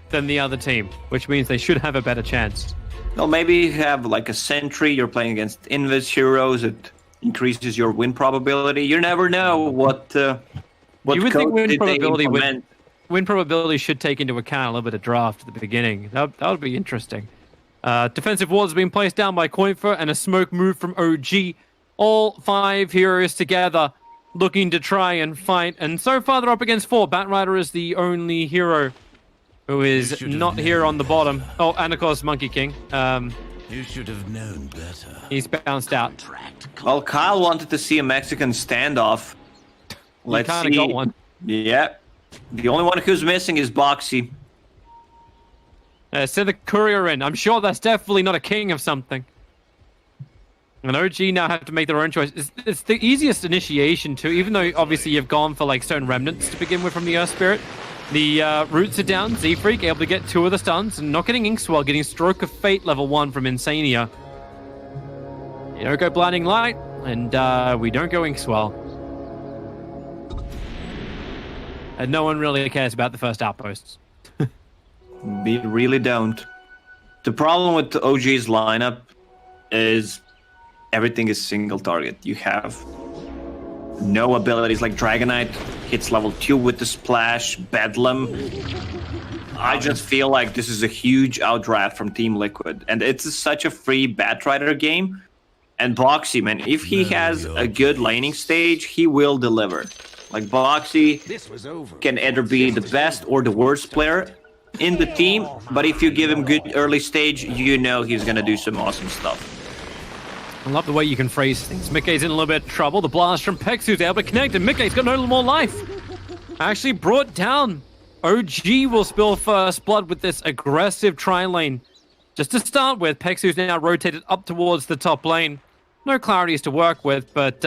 than the other team, which means they should have a better chance. Well, maybe you have like a sentry, you're playing against invis heroes, it increases your win probability. You never know what you would think win probability should take into account a little bit of draft at the beginning. That would be interesting. Defensive walls have been placed down by Coinfer and a smoke move from OG. All 5 heroes together looking to try and fight. And so far they're up against 4. Batrider is the only hero who is not here on the bottom. Oh, and of course Monkey King. You should have known better. He's bounced out. Well, Kyle wanted to see a Mexican standoff. Let's see. Got one. Yeah. The only one who's missing is Boxy. Send the courier in. I'm sure that's definitely not a king of something. And OG now have to make their own choice. It's the easiest initiation too, even though obviously you've gone for like Stone Remnants to begin with from the Earth Spirit. The roots are down. Z-Freak able to get 2 of the stuns and not getting Inkswell, getting Stroke of Fate level 1 from Insania. You don't go Blinding Light, and we don't go Inkswell. And no one really cares about the first outposts. We really don't. The problem with the OG's lineup is everything is single target. You have no abilities like Dragonite hits level 2 with the splash, Bedlam. I just feel like this is a huge outdraft from Team Liquid. And it's such a free Batrider game. And Boxy, man, if he has a good laning stage, he will deliver. Like Boxy can either be the best or the worst player in the team, but if you give him good early stage, you know he's gonna do some awesome stuff. I love the way you can phrase things. Mickey's in a little bit of trouble. The blast from Pexu's able to connect, and Mickey's got no more life. Actually brought down. OG will spill first blood with this aggressive tri-lane. Just to start with, Pexu's now rotated up towards the top lane. No clarities to work with, but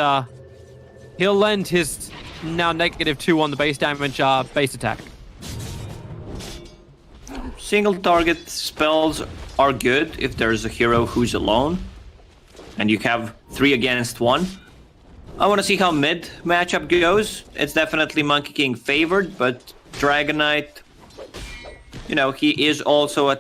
he'll lend his now -2 on the base damage base attack. Single target spells are good if there's a hero who's alone. And you have 3 against 1. I want to see how mid matchup goes. It's definitely Monkey King favored, but Dragonite, you know, he is also a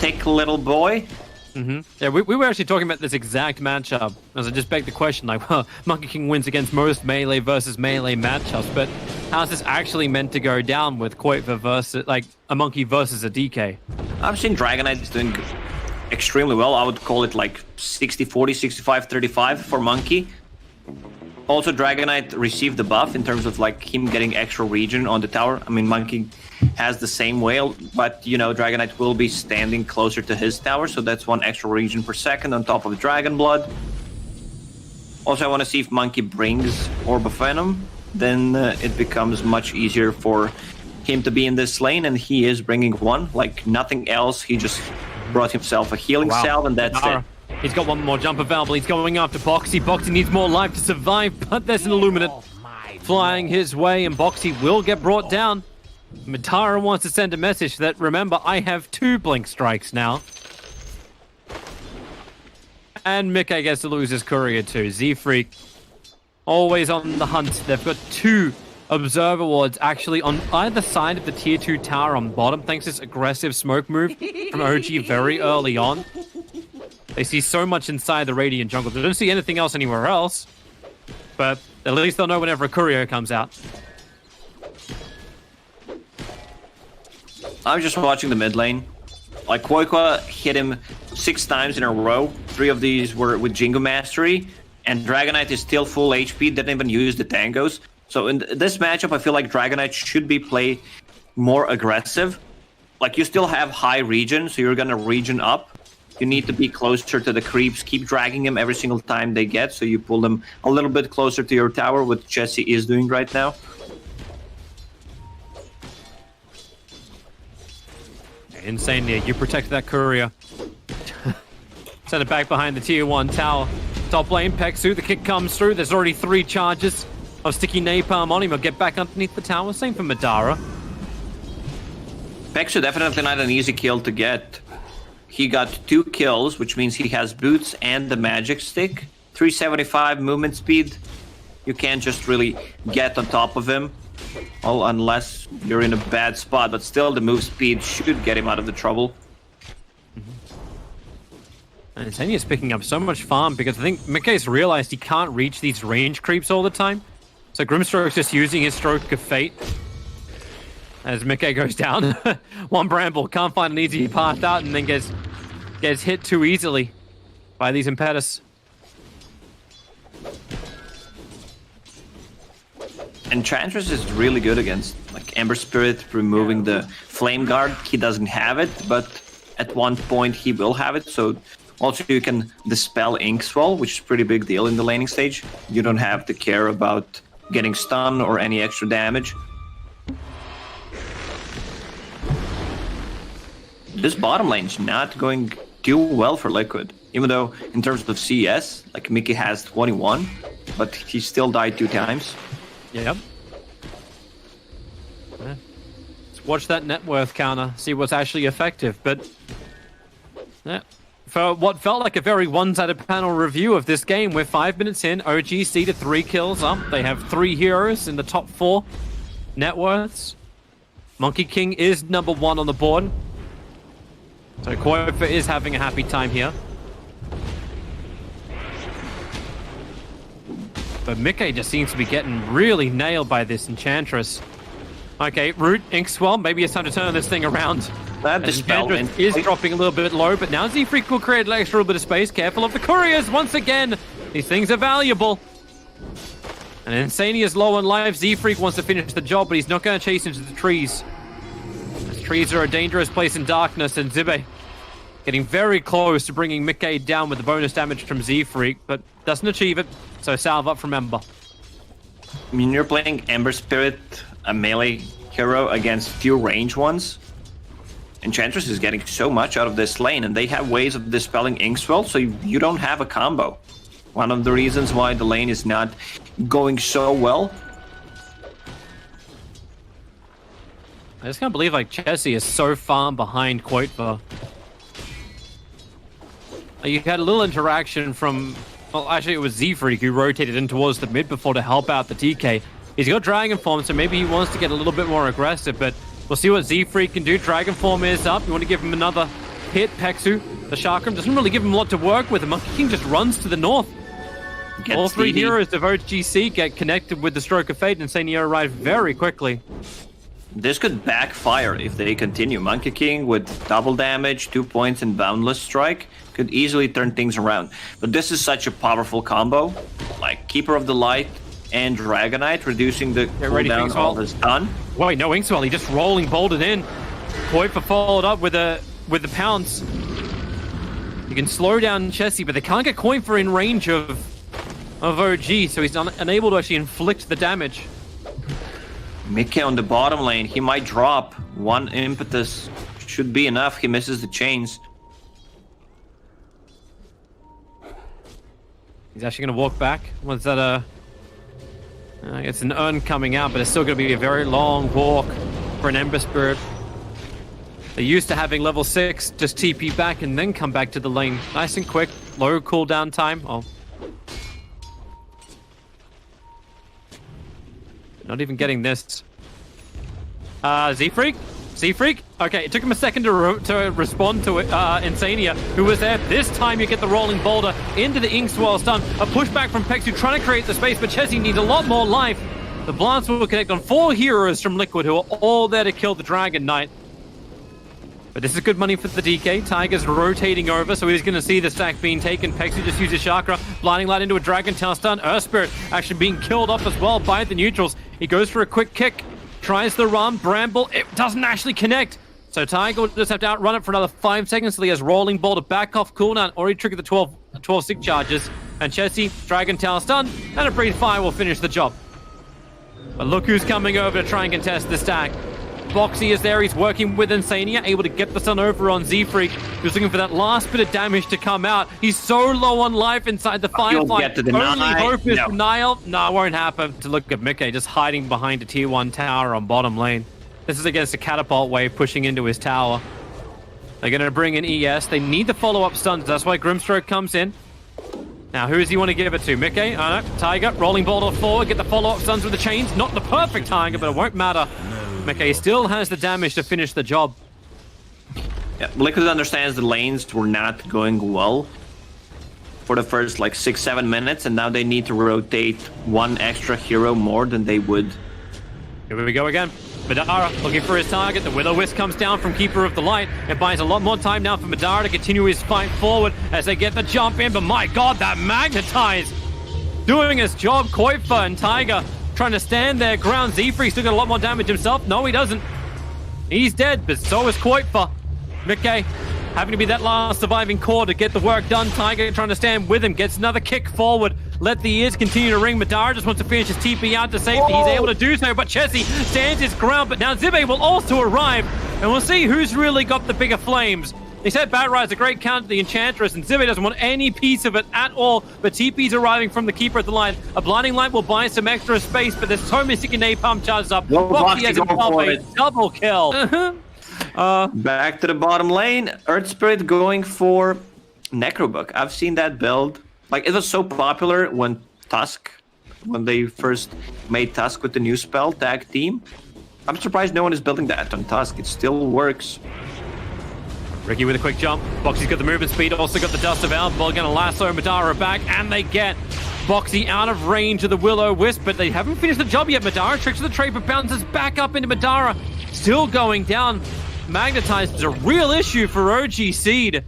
thick little boy. Yeah, we were actually talking about this exact matchup. As I just begged the question, like, well, Monkey King wins against most melee versus melee matchups, but how's this actually meant to go down with Koitva versus, like, a Monkey versus a DK? I've seen Dragonite is doing extremely well. I would call it like 60-40, 65-35 for Monkey. Also, Dragonite received the buff in terms of like him getting extra regen on the tower. I mean, Monkey has the same whale, but you know, Dragonite will be standing closer to his tower, so that's 1 extra regen per second on top of Dragon Blood. Also, I want to see if Monkey brings Orb of Venom, then it becomes much easier for him to be in this lane, and he is bringing 1, like nothing else. He just brought himself a healing salve, and that's it. He's got 1 more jump available. He's going after Boxy. Boxy needs more life to survive, but there's an Illuminate flying his way, and Boxy will get brought down. Matara wants to send a message that, remember, I have 2 Blink Strikes now. And Mickey gets to lose his courier too. Z-Freak, always on the hunt. They've got 2 Observer wards actually on either side of the tier 2 tower on bottom, thanks to this aggressive smoke move from OG very early on. They see so much inside the Radiant jungle. They don't see anything else anywhere else, but at least they'll know whenever a courier comes out. I'm just watching the mid lane. Like, Koikwa hit him 6 times in a row. 3 of these were with Jingo Mastery, and Dragonite is still full HP, didn't even use the tangos. So in this matchup, I feel like Dragonite should be played more aggressive. Like, you still have high regen, so you're gonna regen up. You need to be closer to the creeps, keep dragging them every single time they get, so you pull them a little bit closer to your tower, what Jesse is doing right now. Insane there. You protect that courier. Send it back behind the tier 1 tower. Top lane, Pexu, the kick comes through. There's already 3 charges of sticky napalm on him. He'll get back underneath the tower. Same for Madara. Pexu definitely not an easy kill to get. He got 2 kills, which means he has boots and the magic stick. 375 movement speed. You can't just really get on top of him. Well, unless you're in a bad spot, but still the move speed should get him out of the trouble. And Insania's picking up so much farm because I think Mickey's realized he can't reach these range creeps all the time. So Grimstroke's just using his Stroke of Fate as Mickey goes down. One Bramble, can't find an easy path out, and then gets hit too easily by these Impetus. Enchantress is really good against like Ember Spirit, removing the Flame Guard. He doesn't have it, but at one point he will have it. So also you can dispel Inkswell, which is a pretty big deal in the laning stage. You don't have to care about getting stunned or any extra damage. This bottom lane's not going too well for Liquid. Even though in terms of CS, like Mickey has 21, but he still died 2 times. Yep. Yeah. Let's watch that net worth counter, see what's actually effective. But yeah, for what felt like a very one-sided panel review of this game, we're 5 minutes in. OG seeded 3 kills up. They have 3 heroes in the top 4 net worths. Monkey King is number 1 on the board. So Koifa is having a happy time here. But Mickey just seems to be getting really nailed by this Enchantress. Okay, Root, Inkswell, maybe it's time to turn this thing around. That Enchantress is dropping a little bit low, but now Z-Freak will create an extra little bit of space. Careful of the couriers once again. These things are valuable. And Insania is low on life. Z-Freak wants to finish the job, but he's not going to chase into the trees. As trees are a dangerous place in darkness, and Zibe getting very close to bringing Mickey down with the bonus damage from Z-Freak, but doesn't achieve it. So salve up from Ember. I mean, you're playing Ember Spirit, a melee hero, against few range ones. Enchantress is getting so much out of this lane, and they have ways of dispelling Inkswell, so you don't have a combo. One of the reasons why the lane is not going so well. I just can't believe like Chessie is so far behind Koifa. You had a little interaction from, well, actually it was Z-Freak who rotated in towards the mid before to help out the DK. He's got Dragon Form, so maybe he wants to get a little bit more aggressive, but we'll see what Z-Freak can do. Dragon Form is up. You want to give him another hit. Pexu, the Chakram, doesn't really give him a lot to work with. The Monkey King just runs to the north. All 3 heroes of OGC get connected with the Stroke of Fate, and Insania arrive very quickly. This could backfire if they continue. Monkey King with double damage, 2 points, and Boundless Strike could easily turn things around. But this is such a powerful combo. Like Keeper of the Light and Dragonite, reducing the cooldown all his stun. Wait, no Inkswell, he just rolling bolted in. Koifa followed up with the pounce. You can slow down Chessie, but they can't get Koifa in range of OG, so he's unable to actually inflict the damage. Mickey on the bottom lane, he might drop. 1 impetus should be enough. He misses the chains. He's actually going to walk back. Was that it's an urn coming out, but it's still going to be a very long walk for an Ember Spirit. They're used to having level 6 just TP back and then come back to the lane. Nice and quick, low cooldown time. Oh. Not even getting this. Z-Freak? Z-Freak? Okay, it took him a second to respond to it. Insania, who was there. This time you get the rolling boulder into the Inkswell stun. A pushback from Pexu trying to create the space, but Chessie needs a lot more life. The Blast will connect on 4 heroes from Liquid who are all there to kill the Dragon Knight. But this is good money for the DK. Tiger's rotating over, so he's going to see the stack being taken. Pexu just uses Chakra, blinding light into a Dragon Tail stun. Earth Spirit actually being killed off as well by the neutrals. He goes for a quick kick, tries the run. Bramble, it doesn't actually connect. So Tiger will just have to outrun it for another 5 seconds till he has Rolling Boulder back off cooldown. Already triggered the 12 sick charges. And Chessie, Dragon Tail stun, and a Breathe Fire will finish the job. But look who's coming over to try and contest the stack. Boxy is there, he's working with Insania, able to get the stun over on Z-Freak. He's looking for that last bit of damage to come out. He's so low on life inside the Firefly. Only hope is denial. No, it won't happen. To look at Mickey just hiding behind a tier 1 tower on bottom lane. This is against a catapult wave pushing into his tower. They're going to bring in ES. They need the follow-up stuns. That's why Grimstroke comes in. Now, who does he want to give it to? Mickey? Oh, no. Tiger, rolling boulder forward, get the follow-up stuns with the chains. Not the perfect Tiger, but it won't matter. Mickey still has the damage to finish the job. Yeah, Liquid understands the lanes were not going well for the first like 6-7 minutes, and now they need to rotate one extra hero more than they would. Here we go again. Madara looking for his target. The Will-O-Wisp comes down from Keeper of the Light. It buys a lot more time now for Madara to continue his fight forward as they get the jump in. But my god, that Magnetize doing his job. Koifa and Tiger trying to stand their ground. Z-Free still got a lot more damage himself. No, he doesn't. He's dead, but so is Koifa. Mickey having to be that last surviving core to get the work done. Tiger trying to stand with him. Gets another kick forward. Let the ears continue to ring. Madara just wants to finish his TP out to safety. He's able to do so, but Chessie stands his ground. But now Zibe will also arrive, and we'll see who's really got the bigger flames. They said Batride's a great counter to the Enchantress, and Zibe doesn't want any piece of it at all. But TP's arriving from the Keeper of the Light. A Blinding Light will buy some extra space, but there's so many sticky napalm charges up. Boxy has himself a double kill. Back to the bottom lane. Earth Spirit going for Necrobook. I've seen that build. Like, it was so popular when they first made Tusk with the new spell, Tag Team. I'm surprised no one is building that on Tusk. It still works. Ricky with a quick jump. Boxy's got the movement speed, also got the Dust of Alpha. Gonna lasso Madara back, and they get Boxy out of range of the Will-O-Wisp, but they haven't finished the job yet. Madara tricks the trade, but bounces back up into Madara. Still going down. Magnetized is a real issue for OG Seed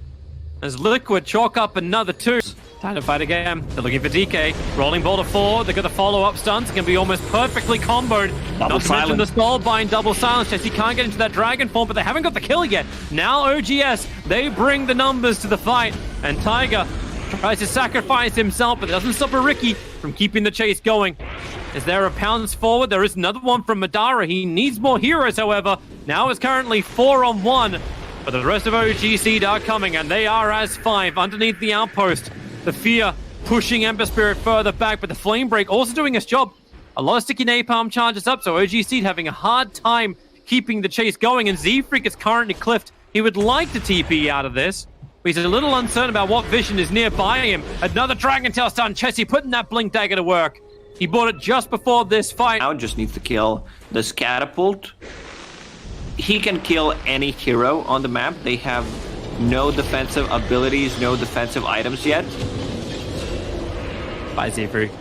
as Liquid chalk up another 2. Time to fight again. They're looking for DK. Rolling boulder 4. They got the follow-up stunts. It's going to be almost perfectly comboed. Not to mention the Skullbind double silence. Jesse can't get into that dragon form, but they haven't got the kill yet. Now OGS, they bring the numbers to the fight. And Tiger tries to sacrifice himself, but it doesn't stop a Ricky from keeping the chase going. Is there a pounce forward? There is another one from Madara. He needs more heroes, however. Now it's currently 4-on-1. But the rest of OG Seed are coming, and they are as 5 underneath the outpost. The Fear pushing Ember Spirit further back, but the Flame Break also doing its job. A lot of sticky napalm charges up, so OG Seed having a hard time keeping the chase going, and Z-Freak is currently cliffed. He would like to TP out of this, but he's a little uncertain about what vision is nearby him. Another Dragon Tail stun. Chessie putting that Blink Dagger to work. He bought it just before this fight. Now just needs to kill this Catapult. He can kill any hero on the map. They have no defensive abilities, no defensive items yet. Bye, Z-Freak.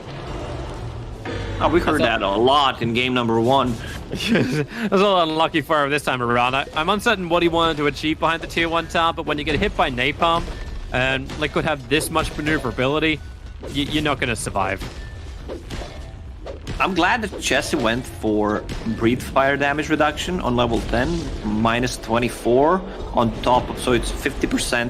Oh, we heard that a lot in game number 1. That's a little unlucky for him this time around. I'm uncertain what he wanted to achieve behind the tier 1 tower, but when you get hit by Napalm and Liquid have this much maneuverability, you're not going to survive. I'm glad that Chessie went for Breathe Fire damage reduction on level 10, minus 24 on top of, so it's 50%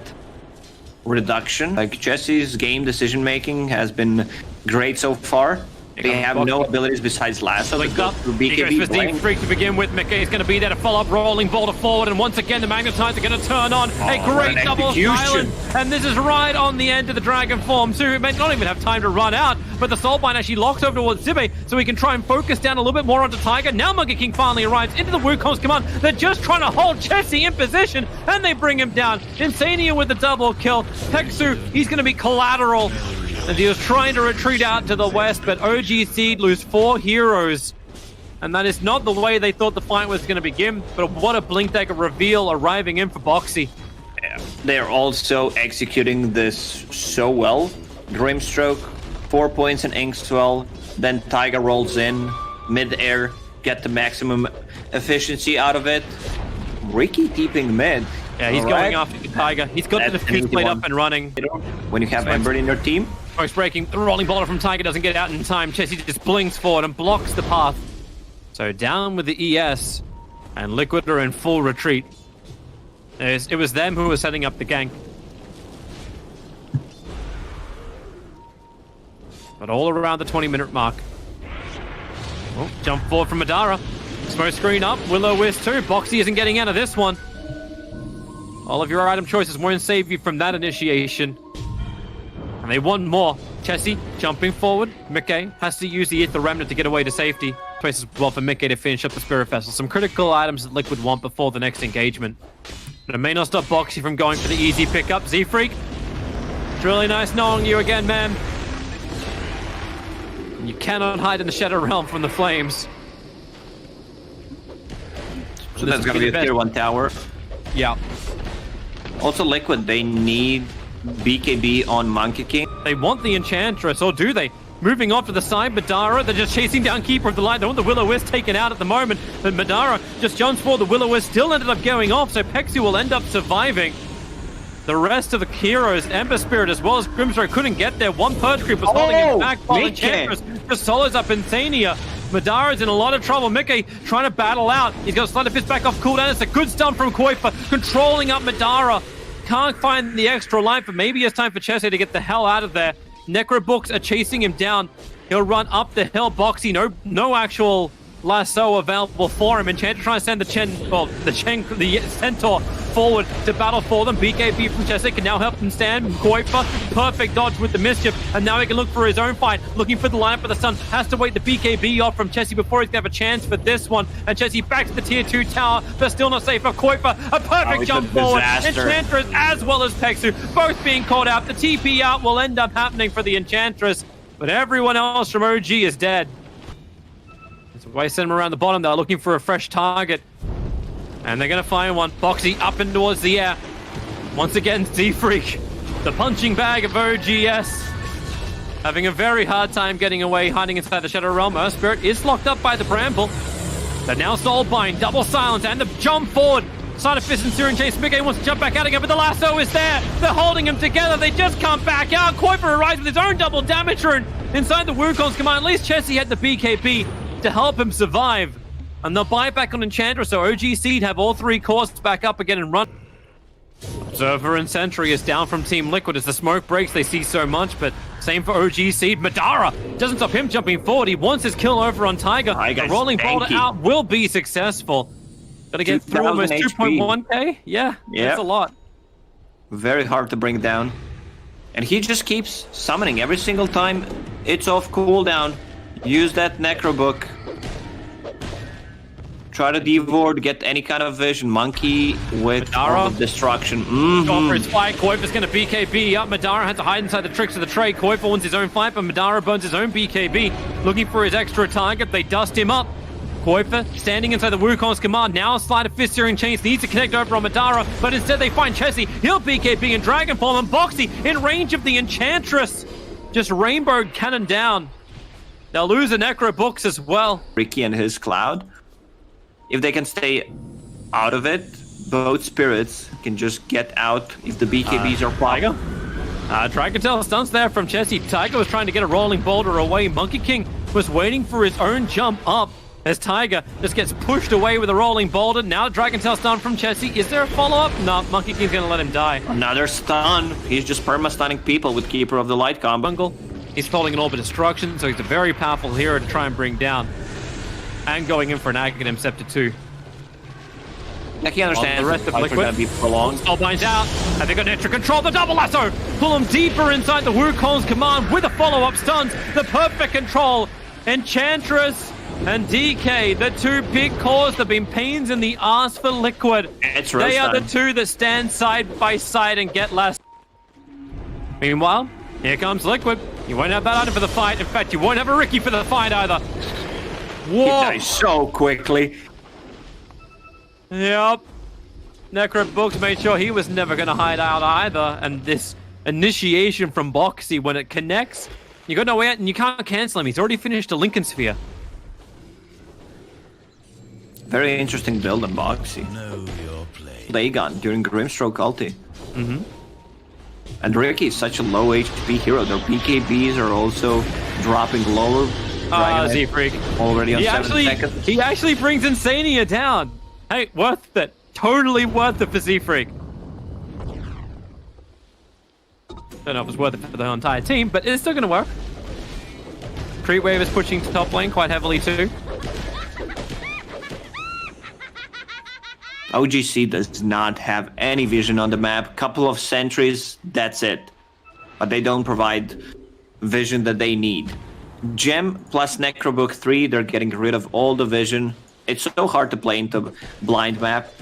reduction. Like, Chessie's game decision making has been great so far. They have no abilities besides Lasso. He goes for Z-Freak to begin with. Mickey is going to be there to follow up, rolling boulder forward, and once again the Magnetizer are going to turn on. A great double silence, and this is right on the end of the Dragon form too. It may not even have time to run out, but the Soulbind actually locks over towards Zibe, so he can try and focus down a little bit more onto Tiger. Now Monkey King finally arrives into the Wukong's command. They're just trying to hold Chessie in position, and they bring him down. Insania with the double kill. Hexu, he's going to be collateral. And he was trying to retreat out to the west, but OG Seed lose 4 heroes. And that is not the way they thought the fight was going to begin. But what a Blink Dagger reveal arriving in for Boxy. Yeah, they're also executing this so well. Grimstroke, 4 points in Inkswell. Then Tiger rolls in, mid-air, get the maximum efficiency out of it. Ricky keeping mid. Yeah, he's going after the Tiger. He's got the defuse plate up and running. When you have Ember in your team. Post breaking, the rolling boulder from Tiger doesn't get out in time. Chessie just blinks forward and blocks the path. So down with the ES, and Liquid are in full retreat. It was them who were setting up the gank. But all around the 20-minute mark. Oh, jump forward from Madara. Smoke screen up, Will-O-Wisp too. Boxy isn't getting out of this one. All of your item choices won't save you from that initiation. And they want more. Chessie jumping forward. Mickey has to use the Aether Remnant to get away to safety. Space as well for Mickey to finish up the Spirit Vessel. Some critical items that Liquid want before the next engagement. But it may not stop Boxy from going for the easy pickup. Z-Freak It's really nice knowing you again, man. You cannot hide in the Shadow Realm from the flames. So that's gonna be a tier 1 tower. Yeah. Also, Liquid, they need BKB on Monkey King. They want the Enchantress, or do they? Moving off to the side, Madara, they're just chasing down Keeper of the Light. They want the Will-O-Wisp taken out at the moment, but Madara just jumps forward. The Will-O-Wisp still ended up going off, so Pexu will end up surviving. The rest of the heroes, Ember Spirit as well as Grimstroke, couldn't get there. One Purge Creep was holding him back while Enchantress just solos up Insania. Madara's in a lot of trouble. Mickey trying to battle out. He's got Sleight of Fist back off cooldown. It's a good stun from Kuiper, controlling up Madara. Can't find the extra life, but maybe it's time for Chessie to get the hell out of there. Necrobooks are chasing him down. He'll run up the hill. Boxy, no actual lasso available for him. Enchantress trying to send the Centaur forward to battle for them. BKB from Chessie can now help him stand. Kuiper, perfect dodge with the mischief, and now he can look for his own fight. Looking for the lineup, but the Sun has to wait the BKB off from Chessie before he's gonna have a chance for this one. And Chessie back to the tier 2 tower, but still not safe for Kuiper. A perfect jump forward. Enchantress as well as Pexu both being called out. The TP out will end up happening for the Enchantress, but everyone else from OG is dead. That's why I send them around the bottom. They're looking for a fresh target. And they're going to find one. Boxy up and towards the air. Once again, Z-Freak, the punching bag of OGS, having a very hard time getting away, hiding inside the Shadow Realm. Earth Spirit is locked up by the Bramble. They're now Soulbind, double silence, and the jump forward. Side of Fist and Searing Chase. Mickey wants to jump back out again, but the lasso is there. They're holding him together. They just can't back out. Kuiper arrives with his own double damage rune inside the Wukong's command. At least Chessie had the BKB to help him survive. And they'll buy back on Enchantress, so OG Seed have all 3 cores back up again and run. Observer and Sentry is down from Team Liquid. As the smoke breaks, they see so much, but same for OG Seed. Madara doesn't stop him jumping forward. He wants his kill over on Tiger. The rolling boulder out will be successful. Gotta get through almost 2.1k. Yeah, that's a lot. Very hard to bring down. And he just keeps summoning every single time it's off cooldown. Use that Necrobook. Try to devour, get any kind of vision. Monkey with destruction. Going for his fight. Kuiper's going to BKB up. Madara had to hide inside the tricks of the trade. Kuiper wants his own fight, but Madara burns his own BKB. Looking for his extra target. They dust him up. Kuiper standing inside the Wukong's command. Now Sleight of Fist Searing Chains needs to connect over on Madara, but instead they find Chessie. He'll BKB and Dragon Form, and Boxy in range of the Enchantress. Just Rainbow Cannon down. They'll lose the Necro Books as well. Ricky and his Cloud. If they can stay out of it, both spirits can just get out if the BKBs are flying. Dragon Tail stunts there from Chessie. Tiger was trying to get a rolling boulder away. Monkey King was waiting for his own jump up as Tiger just gets pushed away with a rolling boulder. Now Dragon Tail stun from Chessie. Is there a follow-up? No, Monkey King's gonna let him die. Another stun. He's just perma-stunning people with Keeper of the Light combo. Bungle. He's holding an Orb of Destruction, so he's a very powerful hero to try and bring down. And going in for an Aghanim Scepter too. I can understand the rest of Liquid gonna be prolonged. Soulbind's out, and they got extra control. The double lasso pull him deeper inside the Wukong's command with a follow-up stuns. The perfect control. Enchantress and DK, the 2 big cores that have been pains in the ass for Liquid. They are the 2 that stand side by side and get less. Meanwhile, here comes Liquid. You won't have that item for the fight. In fact, you won't have a Ricky for the fight either. Whoa! He dies so quickly. Yep. Necro Books made sure he was never going to hide out either. And this initiation from Boxy, when it connects, you got no way out and you can't cancel him. He's already finished a Lincoln Sphere. Very interesting build on Boxy. Know your place. Dagon during Grimstroke ulti. And Ricky is such a low HP hero. Their BKBs are also dropping lower. Z-Freak. Already on 7 seconds. He actually brings Insania down. Hey, worth it. Totally worth it for Z-Freak. Don't know if it's worth it for the entire team, but it's still going to work. Creep Wave is pushing to top lane quite heavily too. OGC does not have any vision on the map. Couple of sentries, that's it. But they don't provide vision that they need. Gem plus Necrobook 3, they're getting rid of all the vision. It's so hard to play into blind map.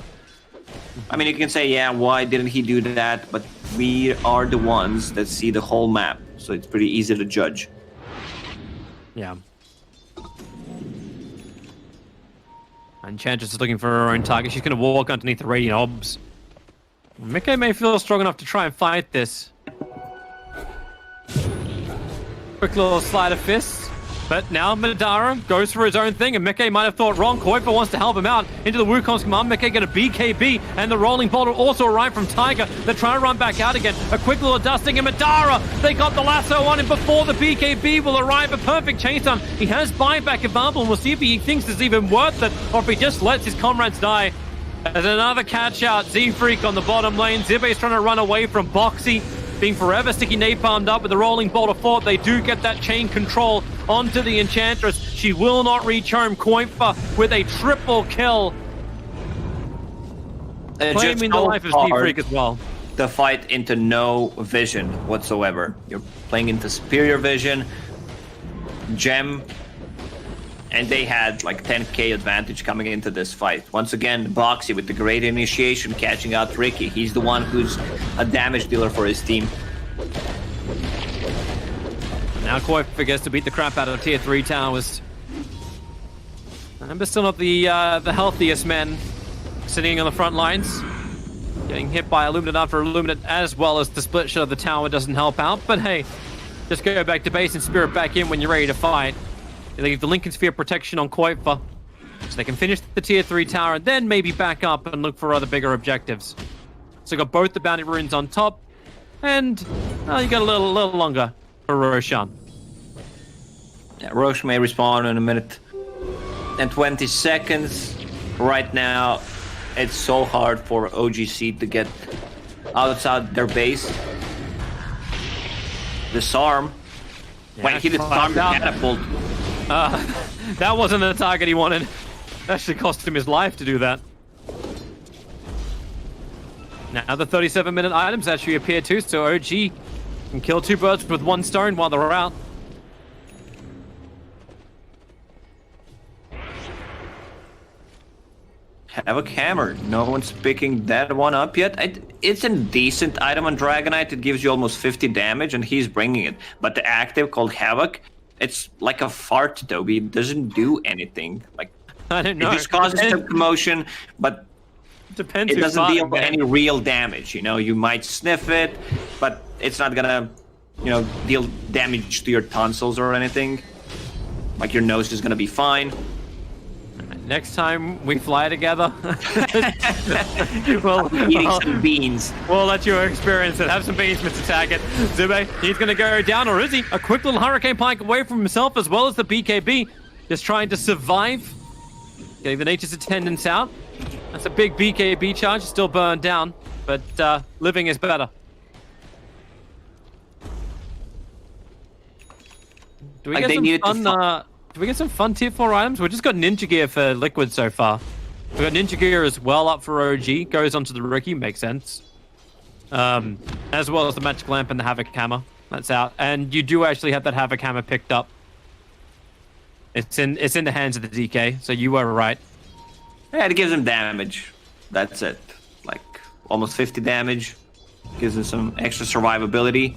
I mean, you can say, yeah, why didn't he do that? But we are the ones that see the whole map, so it's pretty easy to judge. Yeah. Enchantress is looking for her own target. She's going to walk underneath the Radiant Orbs. Mickey may feel strong enough to try and fight this. Quick little slide of fists. But now Madara goes for his own thing, and Mickey might have thought wrong. Kuiper wants to help him out into the Wukong's command. Mickey get a BKB, and the rolling boulder also arrived from Tiger. They're trying to run back out again. A quick little dusting, and Madara, they got the lasso on him before the BKB will arrive. A perfect chase on. He has buyback available, and we'll see if he thinks it's even worth it, or if he just lets his comrades die. There's another catch out. Z-Freak on the bottom lane. Zibbe's trying to run away from Boxy, being forever sticky napalmed up with the rolling boulder fort. They do get that chain control onto the Enchantress. She will not reach home. Kuiper with a triple kill. Claiming the life of Z-Freak as well. The fight into no vision whatsoever. You're playing into superior vision, gem, and they had like 10k advantage coming into this fight. Once again, Boxy with the great initiation catching out Ricky. He's the one who's a damage dealer for his team. Now Kuiper gets to beat the crap out of tier 3 towers. But still not the healthiest men sitting on the front lines. Getting hit by Illuminate after Illuminate, as well as the split shot of the tower doesn't help out. But hey, just go back to base and Spirit back in when you're ready to fight. They leave the Lincoln Sphere protection on Kuiper, so they can finish the tier 3 tower and then maybe back up and look for other bigger objectives. So got both the bounty runes on top, and you got a little longer for Roshan. Yeah, Roche may respawn in a minute and 20 seconds. Right now, it's so hard for OGC to get outside their base. Disarm. Yeah, Wait, he disarmed the catapult. That wasn't the target he wanted. Actually cost him his life to do that. Now the 37-minute items actually appear too, so OG can kill 2 birds with 1 stone while they're out. Havoc Hammer. No one's picking that one up yet. It's a decent item on Dragonite. It gives you almost 50 damage, and he's bringing it. But the active called Havoc, it's like a fart, Toby. It doesn't do anything. Like, I don't know. It just causes some commotion, but Depends it who's doesn't deal fighting, any real damage. You know, you might sniff it, but it's not gonna, deal damage to your tonsils or anything. Like, your nose is gonna be fine. Next time we fly together, we'll Eating some beans. We'll let you experience it. Have some beans, Mr. Taggart. Zube, he's going to go down, or is he? A quick little Hurricane Pike away from himself, as well as the BKB. Just trying to survive. Getting the Nature's Attendants out. That's a big BKB charge. Still burned down, but living is better. Do we get some fun tier 4 items? We've just got Ninja Gear for Liquid so far. We've got Ninja Gear as well up for OG. Goes onto the Ricky, makes sense. As well as the Magic Lamp and the Havoc Hammer. That's out. And you do actually have that Havoc Hammer picked up. It's in the hands of the DK, so you were right. Yeah, it gives him damage. That's it. Like, almost 50 damage. Gives him some extra survivability.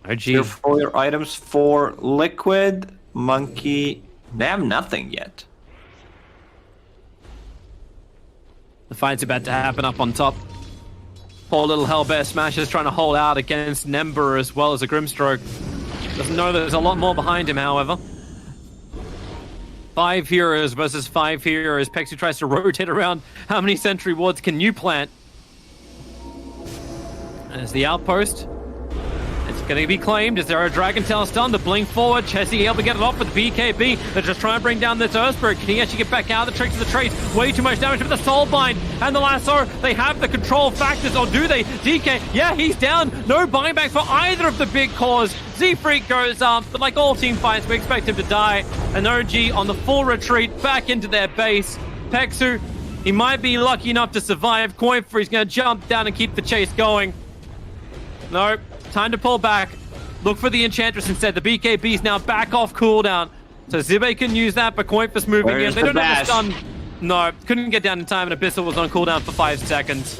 OG. Here for your items for Liquid, Monkey. They have nothing yet. The fight's about to happen up on top. Poor little Hellbear Smasher's trying to hold out against Nember as well as a Grimstroke. Doesn't know there's a lot more behind him, however. 5 heroes versus 5 heroes. Pexu tries to rotate around. How many sentry wards can you plant? There's the outpost. It's going to be claimed. Is there a Dragon Tail stun? The blink forward. Chessie able to get it off with the BKB. They're just trying to bring down this Earthspirit. Can he actually get back out of the tricks of the trace? Way too much damage with the Soulbind and the Lasso. They have the control factors, or do they? DK, yeah, he's down. No buyback for either of the big cores. Z-Freak goes up, but like all team fights, we expect him to die. And OG on the full retreat back into their base. Pexu, he might be lucky enough to survive. Coinfer, he's going to jump down and keep the chase going. Nope. Time to pull back. Look for the Enchantress instead. The BKB's now back off cooldown. So Zibe can use that, but Coinfus moving Where's in. They the don't have bash? the stun. No, couldn't get down in time, and Abyssal was on cooldown for 5 seconds.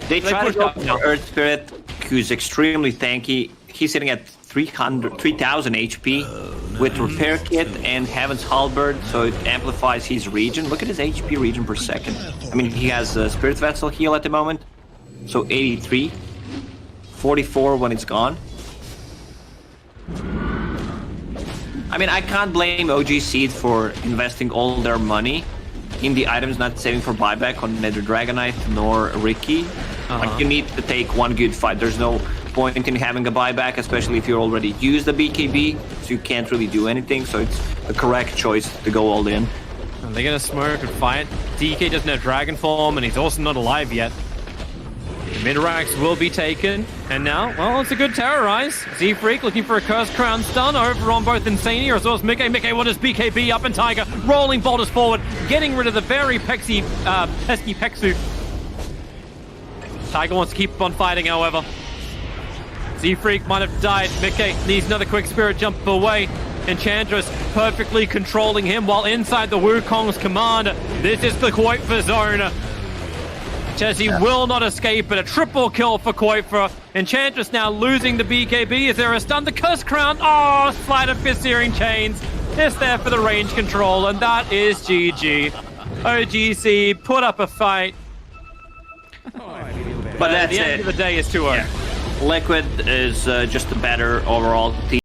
They try to pushed go up now. for Earth Spirit, who's extremely tanky. He's sitting at 3,000 HP with Repair Kit and Heaven's Halberd, so it amplifies his regen. Look at his HP regen per second. I mean, he has a Spirit Vessel heal at the moment, so 83. 44 when it's gone. I mean, I can't blame OG Seed for investing all their money in the items, not saving for buyback on neither Dragonite nor Ricky. Like, you need to take one good fight. There's no point in having a buyback, especially if you already used the BKB, so you can't really do anything. So it's a correct choice to go all in. And they're gonna smoke and fight. DK doesn't have Dragon Form, and he's also not alive yet. Midrax will be taken, and now, well, it's a good terrorize. Z-Freak looking for a Curse Crown stun over on both Insania as well as Mickey. Mickey with his BKB up and Tiger, rolling boulders forward, getting rid of the very pesky Pexu. Tiger wants to keep on fighting, however. Z-Freak might have died. Mickey needs another quick spirit jump away. Enchantress perfectly controlling him while inside the Wukong's command. This is the Kuiper zone. Chessie will not escape, but a triple kill for Kuiper. Enchantress now losing the BKB. Is there a stun? The Curse Crown. Oh, Slide of Fist Searing Chains. It's there for the range control, and that is GG. OGC put up a fight. But that's the end it. of the day is 2-0. Liquid is just a better overall team.